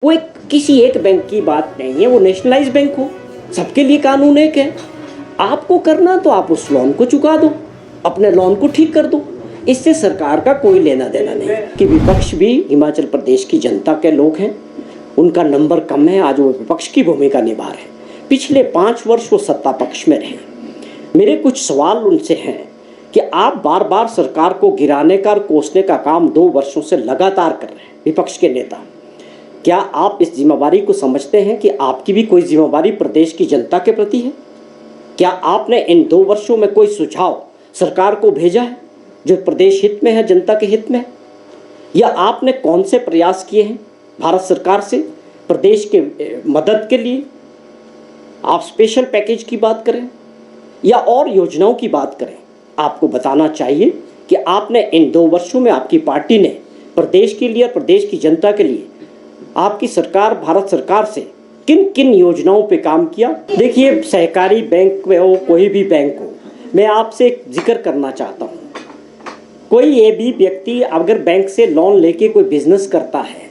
वो एक किसी एक बैंक की बात नहीं है, वो नेशनलाइज बैंक हो, सबके लिए कानून एक है। आपको करना तो आप उस लोन को चुका दो, अपने लोन को ठीक कर दो, इससे सरकार का कोई लेना देना नहीं। कि विपक्ष भी हिमाचल प्रदेश की जनता के लोग हैं, उनका नंबर कम है, आज वो विपक्ष की भूमिका निभा रहे हैं। पिछले 5 वर्ष वो सत्ता पक्ष में रहे। मेरे कुछ सवाल उनसे हैं कि आप बार बार सरकार को गिराने का और कोसने का काम 2 वर्षों से लगातार कर रहे हैं विपक्ष के नेता। क्या आप इस जिम्मेवारी को समझते हैं कि आपकी भी कोई जिम्मेवारी प्रदेश की जनता के प्रति है? क्या आपने इन 2 वर्षों में कोई सुझाव सरकार को भेजा है जो प्रदेश हित में है, जनता के हित में है? या आपने कौन से प्रयास किए हैं भारत सरकार से प्रदेश के मदद के लिए? आप स्पेशल पैकेज की बात करें या और योजनाओं की बात करें, आपको बताना चाहिए कि आपने इन 2 वर्षों में आपकी पार्टी ने प्रदेश के लिए, प्रदेश की जनता के लिए, आपकी सरकार भारत सरकार से किन किन योजनाओं पे काम किया। देखिए, सहकारी बैंक में हो, कोई भी बैंक हो, मैं आपसे एक जिक्र करना चाहता हूँ। कोई ये भी व्यक्ति अगर बैंक से लोन लेके कोई बिजनेस करता है,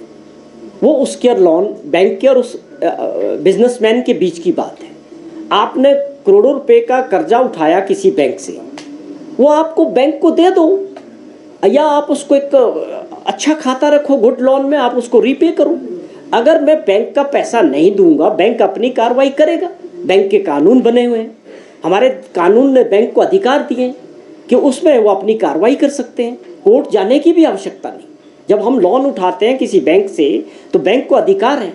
वो उसके लोन बैंक के और उस बिजनेसमैन के बीच की बात है। आपने करोड़ों रुपए का कर्जा उठाया किसी बैंक से, वो आपको बैंक को दे दो, या आप उसको एक अच्छा खाता रखो, गुड लोन में आप उसको रीपे करो। अगर मैं बैंक का पैसा नहीं दूंगा, बैंक अपनी कार्रवाई करेगा। बैंक के कानून बने हुए हैं, हमारे कानून ने बैंक को अधिकार दिए हैं कि उसमें वो अपनी कार्रवाई कर सकते हैं। कोर्ट जाने की भी आवश्यकता नहीं। जब हम लोन उठाते हैं किसी बैंक से तो बैंक को अधिकार है,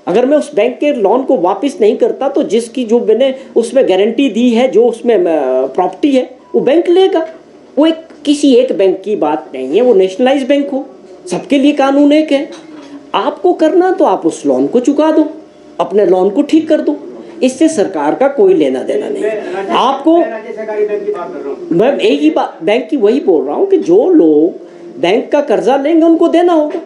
अगर मैं उस बैंक के लोन को वापस नहीं करता तो जिसकी जो मैंने उसमें गारंटी दी है, जो उसमें प्रॉपर्टी है, वो बैंक लेगा। वो एक किसी एक बैंक की बात नहीं है, वो नेशनलाइज बैंक हो, सबके लिए कानून एक है। आपको करना तो आप उस लोन को चुका दो, अपने लोन को ठीक कर दो, इससे सरकार का कोई लेना देना नहीं। आपको मैं एक ही बैंक की वही बोल रहा हूँ कि जो लोग बैंक का कर्जा लेंगे उनको देना होगा।